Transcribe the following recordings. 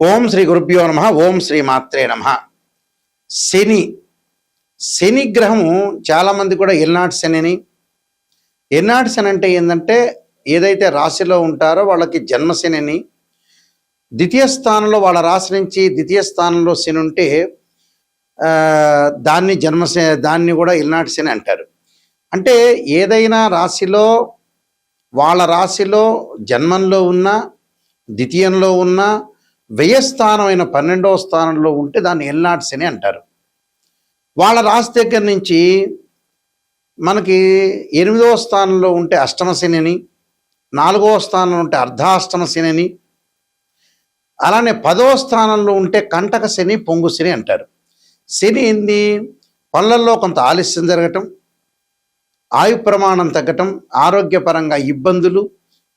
ఓం శ్రీ గురుభ్యో నమః. ఓం శ్రీ మాత్రే నమః. శని శని గ్రహము చాలామంది కూడా ఎల్నాటి శని ఎల్నాటి శని అంటే ఏంటంటే ఏదైతే రాశిలో ఉంటారో వాళ్ళకి జన్మశని, ద్వితీయ స్థానంలో వాళ్ళ రాశి నుంచి ద్వితీయ స్థానంలో శని ఉంటే దాన్ని దాన్ని కూడా ఎల్నాటి శని అంటారు. అంటే ఏదైనా రాశిలో వాళ్ళ రాశిలో జన్మంలో ఉన్న ద్వితీయంలో ఉన్న వ్యయస్థానమైన 12వ స్థానంలో ఉంటే దాన్ని ఎల్నాటి శని అంటారు. వాళ్ళ రాశి దగ్గర నుంచి మనకి 8వ స్థానంలో ఉంటే అష్టమ శని, 4వ స్థానంలో ఉంటే అర్ధాష్టమ శని, అలానే 10వ స్థానంలో ఉంటే కంటక శని, పొంగు శని అంటారు. శని ఏంది? పనులలో కొంత ఆలస్యం జరగటం, ఆయు ప్రమాణం తగ్గటం, ఆరోగ్యపరంగా ఇబ్బందులు,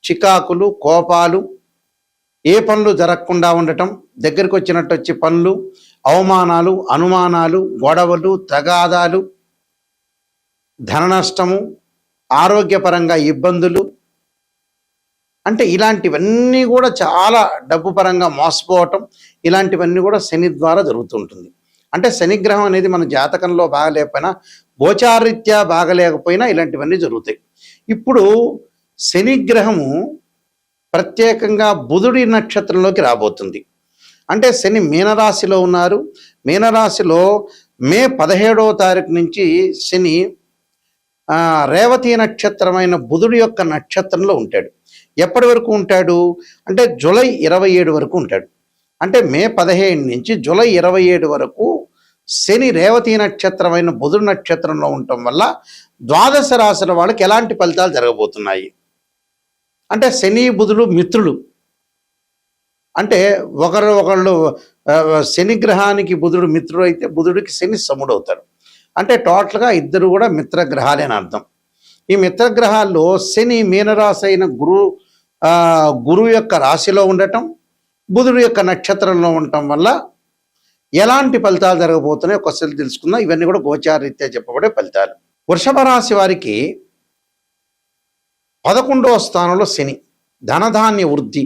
చికాకులు, కోపాలు, ఏ పనులు జరగకుండా ఉండటం, దగ్గరికి వచ్చినట్టు వచ్చి పనులు, అవమానాలు, అనుమానాలు, గొడవలు, తగాదాలు, ధన నష్టము, ఆరోగ్యపరంగా ఇబ్బందులు, అంటే ఇలాంటివన్నీ కూడా చాలా డబ్బు పరంగా మోసపోవటం, ఇలాంటివన్నీ కూడా శని ద్వారా జరుగుతుంటుంది. అంటే శనిగ్రహం అనేది మన జాతకంలో బాగలేకపోయినా, గోచారీత్యా బాగలేకపోయినా ఇలాంటివన్నీ జరుగుతాయి. ఇప్పుడు శనిగ్రహము ప్రత్యేకంగా బుధుడి నక్షత్రంలోకి రాబోతుంది. అంటే శని మీనరాశిలో ఉన్నారు. మీనరాశిలో మే 17వ తారీఖు నుంచి శని రేవతి నక్షత్రమైన బుధుడి యొక్క నక్షత్రంలో ఉంటాడు. ఎప్పటి వరకు ఉంటాడు అంటే జూలై 27 వరకు ఉంటాడు. అంటే మే 15 నుంచి జూలై 27 వరకు శని రేవతి నక్షత్రమైన బుధుడి నక్షత్రంలో ఉండటం వల్ల ద్వాదశ రాశుల వాళ్ళకి ఎలాంటి ఫలితాలు జరగబోతున్నాయి అంటే శని బుధుడు మిత్రులు. అంటే ఒకళ్ళు శని గ్రహానికి బుధుడు మిత్రుడు అయితే బుధుడికి శని సముడు అవుతారు. అంటే టోటల్గా ఇద్దరు కూడా మిత్రగ్రహాలే అని అర్థం. ఈ మిత్రగ్రహాల్లో శని మీనరాశి అయిన గురువు యొక్క రాశిలో ఉండటం, బుధుడు యొక్క నక్షత్రంలో ఉండటం వల్ల ఎలాంటి ఫలితాలు జరగబోతున్నాయి ఒకసారి తెలుసుకుందాం. ఇవన్నీ కూడా గోచారరీత్యా చెప్పబడే ఫలితాలు. వృషభ రాశి వారికి 11వ స్థానంలో శని, ధనధాన్య వృద్ధి.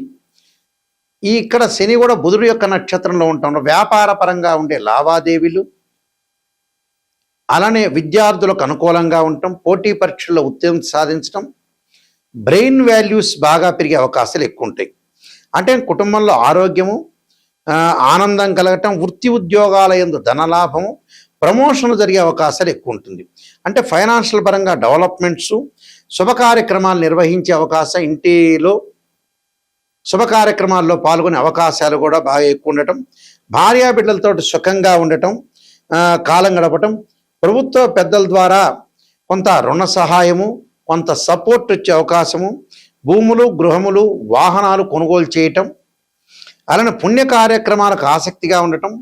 ఇక్కడ శని కూడా బుధుడు యొక్క నక్షత్రంలో ఉండటం, వ్యాపార పరంగా ఉండే లావాదేవీలు, అలానే విద్యార్థులకు అనుకూలంగా ఉండటం, పోటీ పరీక్షల్లో ఉత్తీర్ణత సాధించడం, బ్రెయిన్ వాల్యూస్ బాగా పెరిగే అవకాశాలు ఎక్కువ ఉంటాయి. అంటే కుటుంబంలో ఆరోగ్యము, ఆనందం కలగటం, వృత్తి ఉద్యోగాల యందు ధనలాభము, ప్రమోషన్ జరిగే అవకాశాలు ఎక్కువ ఉంటుంది. అంటే ఫైనాన్షియల్ పరంగా డెవలప్మెంట్స్, శుభ కార్యక్రమాలు నిర్వహించే అవకాశం, ఇంటిలో శుభ కార్యక్రమాల్లో పాల్గొనే అవకాశాలు కూడా బాగా ఎక్కువ ఉండటం, భార్యా బిడ్డలతో సుఖంగా ఉండటం, కాలం గడపటం, ప్రభుత్వ పెద్దల ద్వారా కొంత రుణ సహాయము, కొంత సపోర్ట్ వచ్చే అవకాశము, భూములు, గృహములు, వాహనాలు కొనుగోలు చేయటం, అలానే పుణ్య కార్యక్రమాలకు ఆసక్తిగా ఉండటం,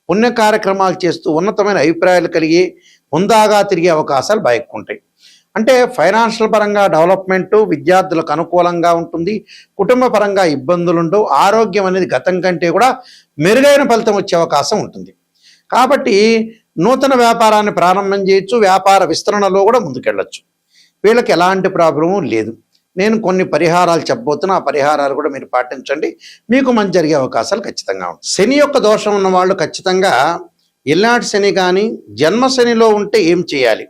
పుణ్య కార్యక్రమాలు చేస్తూ ఉన్నతమైన అభిప్రాయాలు కలిగి హుందాగా తిరిగే అవకాశాలు బాగా ఎక్కువ ఉంటాయి. అంటే ఫైనాన్షియల్ పరంగా డెవలప్మెంటు, విద్యార్థులకు అనుకూలంగా ఉంటుంది, కుటుంబ పరంగా ఇబ్బందులు ఉండవు, ఆరోగ్యం అనేది గతం కంటే కూడా మెరుగైన ఫలితం వచ్చే అవకాశం ఉంటుంది. కాబట్టి నూతన వ్యాపారాన్ని ప్రారంభం చేయొచ్చు, వ్యాపార విస్తరణలో కూడా ముందుకెళ్ళచ్చు. వీళ్ళకి ఎలాంటి ప్రాబ్లము లేదు. నేను కొన్ని పరిహారాలు చెప్పబోతున్నా, ఆ పరిహారాలు కూడా మీరు పాటించండి, మీకు మంచి జరిగే అవకాశాలు ఖచ్చితంగా ఉంటాయి. శని యొక్క దోషం ఉన్న వాళ్ళు ఖచ్చితంగా ఎల్నాటి శని కానీ జన్మశనిలో ఉంటే ఏం చేయాలి?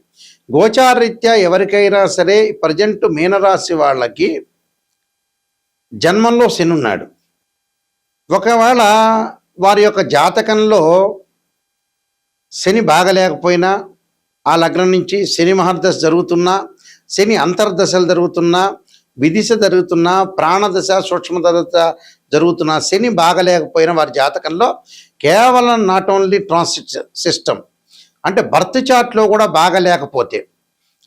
గోచారరీత్యా ఎవరికైనా సరే ప్రజెంట్ మీనరాశి వాళ్ళకి జన్మంలో శని ఉన్నాడు. ఒకవేళ వారి యొక్క జాతకంలో శని బాగలేకపోయినా, ఆ లగ్నం నుంచి శని మహర్దశ జరుగుతున్నా, శని అంతర్దశలు జరుగుతున్నా, విదిశ జరుగుతున్నా, ప్రాణదశ, సూక్ష్మదశ జరుగుతున్నా, శని బాగలేకపోయినా వారి జాతకంలో కేవలం నాట్ ఓన్లీ ట్రాన్సిట్ సిస్టమ్ అంటే బర్త్ చార్ట్లో కూడా బాగలేకపోతే,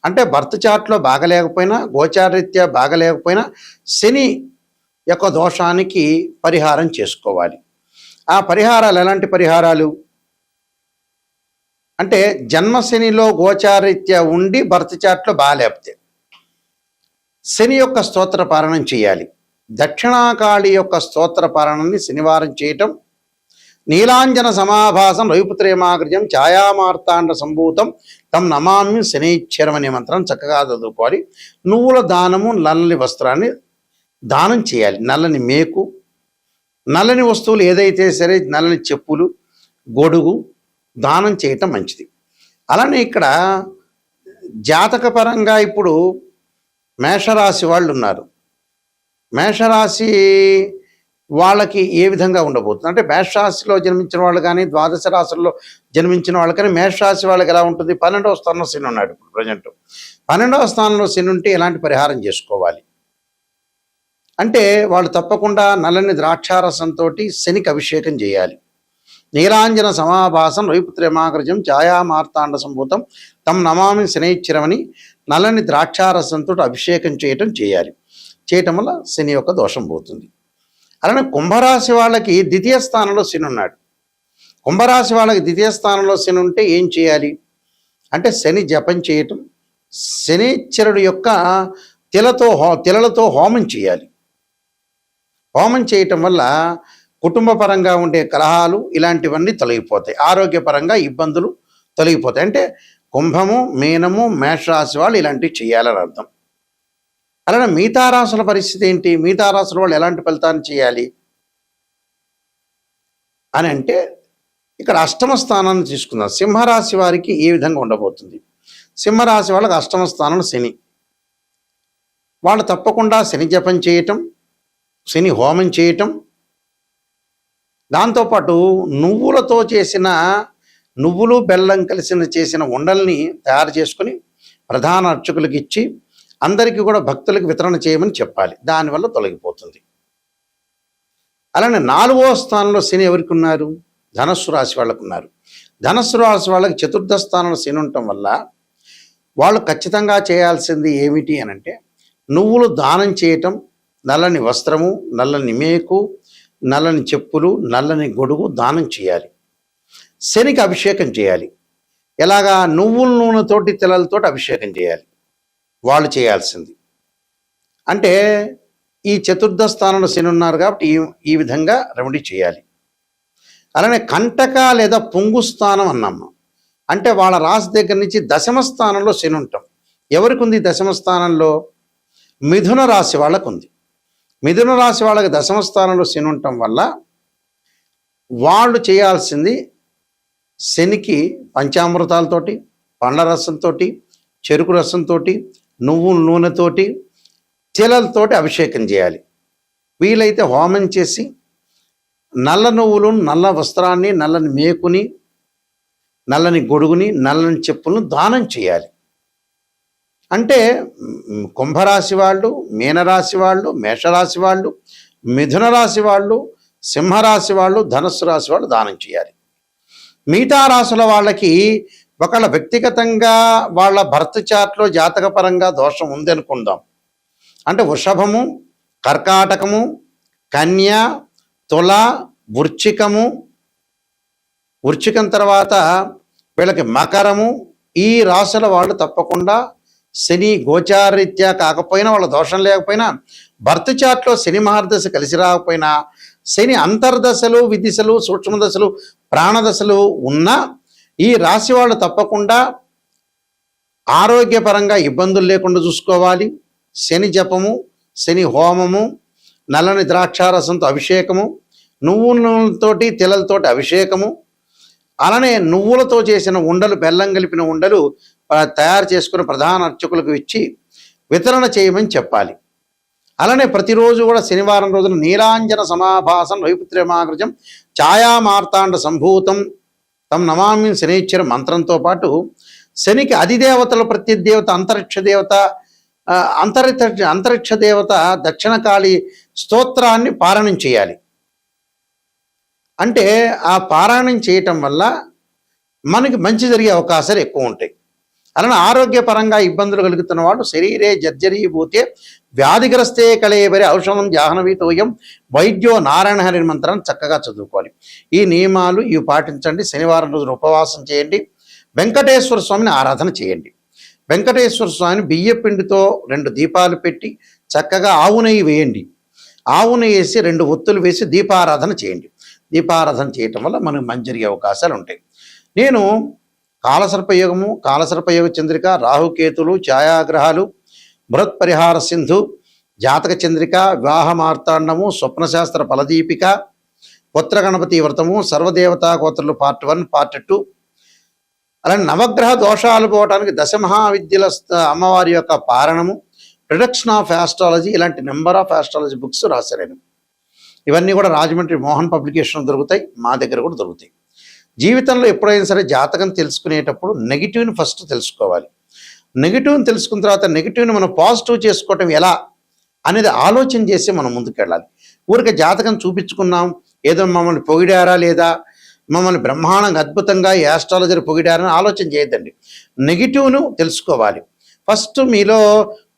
అంటే బర్త్ చార్ట్లో బాగలేకపోయినా, గోచారరీత్యా బాగలేకపోయినా శని యొక్క దోషానికి పరిహారం చేసుకోవాలి. ఆ పరిహారాలు ఎలాంటి పరిహారాలు అంటే జన్మశనిలో గోచారరీత్యా ఉండి బర్త్ చార్ట్లో బాగలేకపోతే శని యొక్క స్తోత్ర పారాయణం చేయాలి. దక్షిణాకాళి యొక్క స్తోత్ర పారాయణాన్ని శనివారం చేయటం, నీలాంజన సమాభాసం రవిపుత్రేమాగ్రజం ఛాయామార్తాండ సంభూతం తం నమామి శనైశ్చరం అనే మంత్రం చక్కగా చదువుకోవాలి. నువ్వుల దానము, నల్లని వస్త్రాన్ని దానం చేయాలి. నల్లని మేకు, నల్లని వస్తువులు ఏదైతే సరే నల్లని చెప్పులు, గొడుగు దానం చేయటం మంచిది. అలానే ఇక్కడ జాతకపరంగా ఇప్పుడు మేషరాశి వాళ్ళు ఉన్నారు. మేషరాశి వాళ్ళకి ఏ విధంగా ఉండబోతుంది అంటే, మేషరాశిలో జన్మించిన వాళ్ళు కానీ, ద్వాదశ రాశుల్లో జన్మించిన వాళ్ళు కానీ, మేషరాశి వాళ్ళకి ఎలా ఉంటుంది? 12వ స్థానంలో శని ఉన్నాడు ఇప్పుడు ప్రజెంట్. 12వ స్థానంలో శని ఉంటే ఎలాంటి పరిహారం చేసుకోవాలి అంటే, వాళ్ళు తప్పకుండా నల్లని ద్రాక్షారసంతో శనికి అభిషేకం చేయాలి. నీలాంజన సమాభాసం రవిపుత్రమాగ్రజం ఛాయామార్తాండ సంభూతం తం నమామి శనైశ్చరమని నల్లని ద్రాక్షారసంతో అభిషేకం చేయాలి. చేయటం వల్ల శని యొక్క దోషం పోతుంది. అలానే కుంభరాశి వాళ్ళకి ద్వితీయ స్థానంలో శని ఉన్నాడు. కుంభరాశి వాళ్ళకి ద్వితీయ స్థానంలో శని ఉంటే ఏం చేయాలి అంటే, శని జపం చేయటం, శనీశ్వరుడు యొక్క తిలలతో హోమం చేయాలి. హోమం చేయటం వల్ల కుటుంబ పరంగా ఉండే కలహాలు ఇలాంటివన్నీ తొలగిపోతాయి. ఆరోగ్యపరంగా ఇబ్బందులు తొలగిపోతాయి. అంటే కుంభము, మీనము, మేషరాశి వాళ్ళు ఇలాంటివి చేయాలని అర్థం. అలానే మిగతా రాశుల పరిస్థితి ఏంటి? మిగతా రాశుల వాళ్ళు ఎలాంటి ఫలితాన్ని చేయాలి అని అంటే, ఇక్కడ అష్టమ స్థానాన్ని తీసుకుందాం. సింహరాశి వారికి ఏ విధంగా ఉండబోతుంది? సింహరాశి వాళ్ళకి అష్టమ స్థానం శని. వాళ్ళు తప్పకుండా శని జపం చేయటం, శని హోమం చేయటం, దాంతోపాటు నువ్వులతో చేసిన నువ్వులు బెల్లం కలిసిన చేసిన ఉండల్ని తయారు చేసుకుని ప్రధాన అర్చకులకు ఇచ్చి అందరికీ కూడా భక్తులకు వితరణ చేయమని చెప్పాలి. దానివల్ల తొలగిపోతుంది. అలానే 4వ స్థానంలో శని ఎవరికి ఉన్నారు? ధనస్సు రాశి వాళ్ళకు ఉన్నారు. ధనస్సు రాశి వాళ్ళకి చతుర్థ స్థానంలో శని ఉండటం వల్ల వాళ్ళు ఖచ్చితంగా చేయాల్సింది ఏమిటి అని అంటే, నువ్వులు దానం చేయటం, నల్లని వస్త్రము, నల్లని మేకు, నల్లని చెప్పులు, నల్లని గొడుగు దానం చేయాలి. శనికి అభిషేకం చేయాలి. ఎలాగా? నువ్వుల నూనెతోటి, తిలలతోటి అభిషేకం చేయాలి వాళ్ళు చేయాల్సింది. అంటే ఈ చతుర్థ స్థానంలో శని ఉన్నారు కాబట్టి ఈ విధంగా రెమెడీ చేయాలి. అలానే కంటక లేదా పొంగు స్థానం అన్నాము అంటే, వాళ్ళ రాశి దగ్గర నుంచి దశమ స్థానంలో శని ఉంటాం. ఎవరికి ఉంది దశమ స్థానంలో? మిథున రాశి వాళ్ళకు ఉంది. మిథున రాశి వాళ్ళకి దశమ స్థానంలో శని ఉండటం వల్ల వాళ్ళు చేయాల్సింది శనికి పంచామృతాలతోటి, పండ్ల రసంతో, చెరుకు రసంతో, నువ్వుల నూనెతోటి, తిలలతోటి అభిషేకం చేయాలి. వీలైతే హోమం చేసి నల్ల నువ్వులు, నల్ల వస్త్రాన్ని, నల్లని మేకుని, నల్లని గొడుగుని, నల్లని చెప్పులను దానం చేయాలి. అంటే కుంభరాశి వాళ్ళు, మీనరాశి వాళ్ళు, మేషరాశి వాళ్ళు, మిథున రాశి వాళ్ళు, సింహరాశి వాళ్ళు, ధనుస్సు రాశి వాళ్ళు దానం చేయాలి. మిగతా రాశుల వాళ్ళకి ఒకళ్ళ వ్యక్తిగతంగా వాళ్ళ బర్త్ చార్ట్లో జాతకపరంగా దోషం ఉంది అనుకుందాం. అంటే వృషభము, కర్కాటకము, కన్య, తుల, వృశ్చికం తర్వాత వీళ్ళకి మకరము, ఈ రాశుల వాళ్ళు తప్పకుండా శని గోచారరీత్యా కాకపోయినా, వాళ్ళ దోషం లేకపోయినా, బర్త్ చార్ట్లో శని మహర్దశ కలిసి రాకపోయినా, శని అంతర్దశలు, విదిశలు, సూక్ష్మదశలు, ప్రాణదశలు ఉన్న ఈ రాశి వాళ్ళు తప్పకుండా ఆరోగ్యపరంగా ఇబ్బందులు లేకుండా చూసుకోవాలి. శని జపము, శని హోమము, నల్లని ద్రాక్షారసంతో అభిషేకము, నువ్వులతోటి, తిలలతోటి అభిషేకము, అలానే నువ్వులతో చేసిన ఉండలు, బెల్లం కలిపిన ఉండలు తయారు చేసుకుని ప్రధాన అర్చకులకు ఇచ్చి వితరణ చేయమని చెప్పాలి. అలానే ప్రతిరోజు కూడా శనివారం రోజున నీలాంజన సమాభాసం రవిపుత్రమాగ్రజం ఛాయామార్తాండ సంభూతం తం నమామి శనైశ్చర మంత్రంతో పాటు శనికి అధిదేవతల ప్రత్యదేవత అంతరిక్ష దేవత దక్షిణకాళి స్తోత్రాన్ని పారాయణం చేయాలి. అంటే ఆ పారాయణం చేయటం వల్ల మనకి మంచి జరిగే అవకాశాలు ఎక్కువ ఉంటాయి. అలానే ఆరోగ్యపరంగా ఇబ్బందులు కలుగుతున్న వాళ్ళు శరీరే జర్జరీభూతే వ్యాధిగ్రస్తే కళేబరి ఔషధం జాహ్నవీతోయం వైద్యో నారాయణ హరి మంత్రాన్ని చక్కగా చదువుకోవాలి. ఈ నియమాలు ఇవి పాటించండి. శనివారం రోజున ఉపవాసం చేయండి. వెంకటేశ్వర స్వామిని ఆరాధన చేయండి. వెంకటేశ్వర స్వామిని బియ్యపిండితో 2 దీపాలు పెట్టి చక్కగా ఆవు నెయ్యి వేయండి. ఆవు నెయ్యి వేసి 2 ఒత్తులు వేసి దీపారాధన చేయండి. దీపారాధన చేయటం వల్ల మనకు మంచి జరిగే అవకాశాలు ఉంటాయి. నేను కాలసర్పయోగము, కాలసర్పయోగ చంద్రిక, రాహుకేతులు, ఛాయాగ్రహాలు, బృహత్పరిహార సింధు, జాతక చంద్రిక, వివాహ మార్తాండము, స్వప్నశాస్త్ర ఫలదీపిక, పుత్ర గణపతి వ్రతము, సర్వదేవతా గోత్రులు పార్ట్ 1 పార్ట్ 2, అలానే నవగ్రహ దోషాలు పోవడానికి దశమహావిద్యల అమ్మవారి యొక్క పారణము, ప్రొడక్షన్ ఆఫ్ ఆస్ట్రాలజీ, ఇలాంటి నెంబర్ ఆఫ్ ఆస్ట్రాలజీ బుక్స్ రాశాను. ఇవన్నీ కూడా రాజమండ్రి మోహన్ పబ్లికేషన్ దొరుకుతాయి, మా దగ్గర కూడా దొరుకుతాయి. జీవితంలో ఎప్పుడైనా సరే జాతకం తెలుసుకునేటప్పుడు నెగిటివ్ని ఫస్ట్ తెలుసుకోవాలి. నెగిటివ్ని తెలుసుకున్న తర్వాత నెగిటివ్ని మనం పాజిటివ్ చేసుకోవటం ఎలా అనేది ఆలోచన చేసి మనం ముందుకెళ్ళాలి. ఊరికే జాతకం చూపించుకున్నాం, ఏదో మమ్మల్ని పొగిడారా లేదా, మమ్మల్ని బ్రహ్మాండంగా అద్భుతంగా ఈ ఆస్ట్రాలజర్ పొగిడారని ఆలోచన చేయొద్దండి. నెగిటివ్ను తెలుసుకోవాలి. ఫస్ట్ మీలో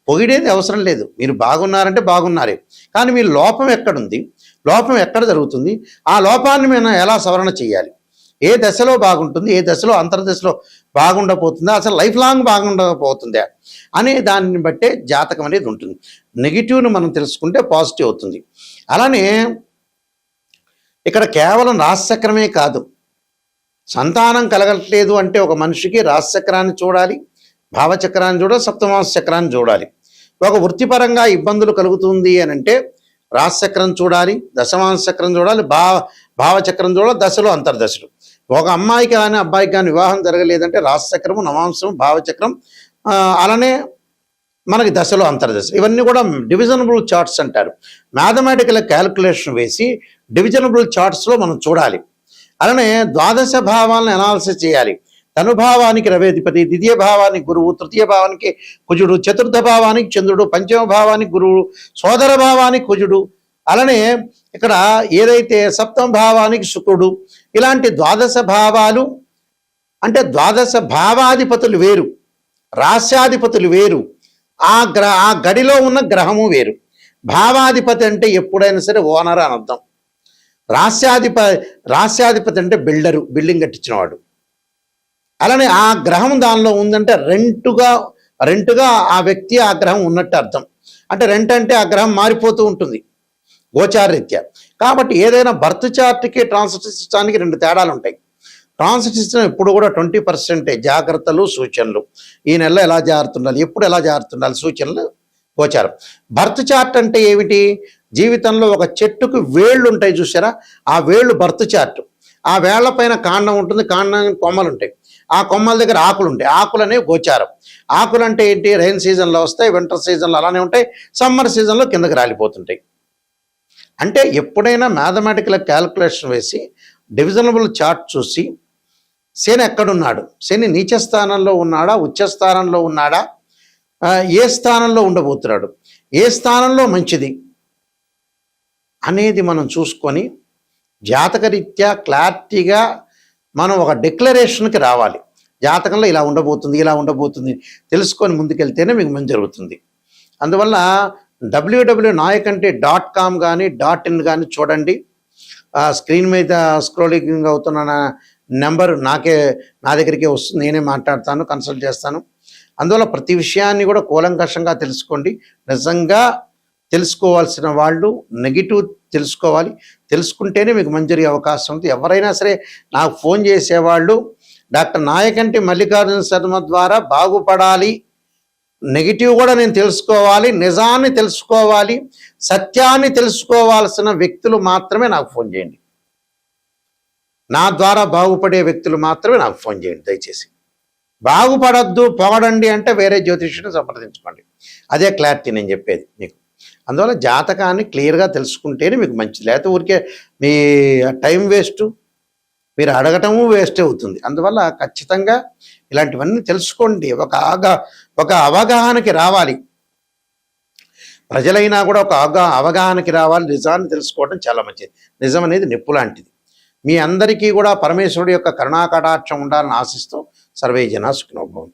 పొగిడేది అవసరం లేదు, మీరు బాగున్నారంటే బాగున్నారే, కానీ మీ లోపం ఎక్కడుంది, లోపం ఎక్కడ జరుగుతుంది, ఆ లోపాన్ని మనం ఎలా సవరణ చేయాలి, ఏ దశలో బాగుంటుంది, ఏ దశలో అంతర్దశలో బాగుండబోతుందా, అసలు లైఫ్ లాంగ్ బాగుండకపోతుందా అనే దాన్ని బట్టే జాతకం అనేది ఉంటుంది. నెగిటివ్ను మనం తెలుసుకుంటే పాజిటివ్ అవుతుంది. అలానే ఇక్కడ కేవలం రాశిచక్రమే కాదు, సంతానం కలగట్లేదు అంటే ఒక మనిషికి రాశిచక్రాన్ని చూడాలి, భావచక్రాన్ని చూడాలి, సప్తమాంశ చక్రాన్ని చూడాలి. ఒక వృత్తిపరంగా ఇబ్బందులు కలుగుతుంది అని అంటే రాశిచక్రం చూడాలి, దశమాంశ చక్రం చూడాలి, భావచక్రం చూడాలి, దశలు అంతర్దశలు. ఒక అమ్మాయికి కానీ అబ్బాయికి కానీ వివాహం జరగలేదంటే రాశిచక్రము, నవాంశం, భావచక్రం, అలానే మనకి దశలో అంతర్దశ, ఇవన్నీ కూడా డివిజనబుల్ చార్ట్స్ అంటారు. మ్యాథమెటికల్ క్యాలిక్యులేషన్ వేసి డివిజనబుల్ చార్ట్స్లో మనం చూడాలి. అలానే ద్వాదశ భావాలను అనాలిసిస్ చేయాలి. తనుభావానికి రవేధిపతి, ద్వితీయ భావానికి గురువు, తృతీయ భావానికి కుజుడు, చతుర్థ భావానికి చంద్రుడు, పంచమ భావానికి గురువు, సోదర భావానికి కుజుడు, అలానే ఇక్కడ ఏదైతే సప్తమ భావానికి శుక్రుడు, ఇలాంటి ద్వాదశ భావాలు అంటే ద్వాదశ భావాధిపతులు వేరు, రాస్యాధిపతులు వేరు, ఆ గడిలో ఉన్న గ్రహము వేరు. భావాధిపతి అంటే ఎప్పుడైనా సరే ఓనర్ అని అర్థం. రాస్యాధిపతి అంటే బిల్డరు, బిల్డింగ్ కట్టించినవాడు. అలానే ఆ గ్రహం దానిలో ఉందంటే రెంటుగా ఆ వ్యక్తి ఆ గ్రహం ఉన్నట్టు అర్థం. అంటే రెంట్ అంటే ఆ గ్రహం మారిపోతూ ఉంటుంది గోచారరీత్యా. కాబట్టి ఏదైనా బర్త్ చార్ట్కి ట్రాన్సిట్ సిస్టానికి 2 తేడాలు ఉంటాయి. ట్రాన్సిట్ సిస్టమ్ ఎప్పుడు కూడా 20% జాగ్రత్తలు, సూచనలు, ఈ నెలలో ఎలా జారుతుండాలి, ఎప్పుడు ఎలా జారుతుండాలి, సూచనలు, గోచారం. బర్త్ చార్ట్ అంటే ఏమిటి, జీవితంలో ఒక చెట్టుకు వేళ్ళు ఉంటాయి చూసారా, ఆ వేళ్ళు బర్త్ చార్ట్. ఆ వేళ్ల పైన కాండం ఉంటుంది, కాండం కొమ్మలు ఉంటాయి, ఆ కొమ్మల దగ్గర ఆకులు ఉంటాయి, ఆకులు అనేవి గోచారం. ఆకులు అంటే ఏంటి, రైన్ సీజన్లో వస్తాయి, వింటర్ సీజన్లో అలానే ఉంటాయి, సమ్మర్ సీజన్లో కిందకి రాలిపోతుంటాయి. అంటే ఎప్పుడైనా మ్యాథమెటికల్ క్యాలిక్యులేషన్ వేసి డివిజనబుల్ చార్ట్ చూసి శని ఎక్కడున్నాడు, శని నీచ స్థానంలో ఉన్నాడా, ఉచ్చ స్థానంలో ఉన్నాడా, ఏ స్థానంలో ఉండబోతున్నాడు, ఏ స్థానంలో మంచిది అనేది మనం చూసుకొని జాతకరీత్యా క్లారిటీగా మనం ఒక డిక్లరేషన్కి రావాలి. జాతకంలో ఇలా ఉండబోతుంది తెలుసుకొని ముందుకెళ్తేనే మీకు మంచి జరుగుతుంది. అందువల్ల www.nayakanti.com కానీ .in కానీ చూడండి. స్క్రీన్ మీద స్క్రోలింగ్ అవుతున్న నెంబర్ నా దగ్గరికే వస్తుంది, నేనే మాట్లాడతాను, కన్సల్ట్ చేస్తాను. అందువల్ల ప్రతి విషయాన్ని కూడా కూలంకషంగా తెలుసుకోండి. నిజంగా తెలుసుకోవాల్సిన వాళ్ళు నెగిటివ్ తెలుసుకోవాలి, తెలుసుకుంటేనే మీకు మంచి జరిగే అవకాశం ఉంది. ఎవరైనా సరే నాకు ఫోన్ చేసేవాళ్ళు డాక్టర్ నాయకంటి మల్లికార్జున శర్మ ద్వారా బాగుపడాలి, నెగిటివ్ కూడా నేను తెలుసుకోవాలి, నిజాన్ని తెలుసుకోవాలి, సత్యాన్ని తెలుసుకోవాల్సిన వ్యక్తులు మాత్రమే నాకు ఫోన్ చేయండి. నా ద్వారా బాగుపడే వ్యక్తులు మాత్రమే నాకు ఫోన్ చేయండి దయచేసి. బాగుపడద్దు, పొగడండి అంటే వేరే జ్యోతిష్యుని సంప్రదించుకోండి. అదే క్లారిటీ నేను చెప్పేది మీకు. అందువల్ల జాతకాన్ని క్లియర్గా తెలుసుకుంటేనే మీకు మంచిది. లేకపోతే ఊరికే మీ టైం వేస్ట్, మీరు అడగటము వేస్ట్ అవుతుంది. అందువల్ల ఖచ్చితంగా ఇలాంటివన్నీ తెలుసుకోండి. ఒక అవగాహనకి రావాలి, ప్రజలైనా కూడా ఒక అవగాహనకి రావాలి. నిజాన్ని తెలుసుకోవడం చాలా మంచిది. నిజం అనేది నిప్పు లాంటిది. మీ అందరికీ కూడా పరమేశ్వరుడు యొక్క కరుణాకటాక్షం ఉండాలని ఆశిస్తూ సర్వే జనా సుఖినో భవంతు.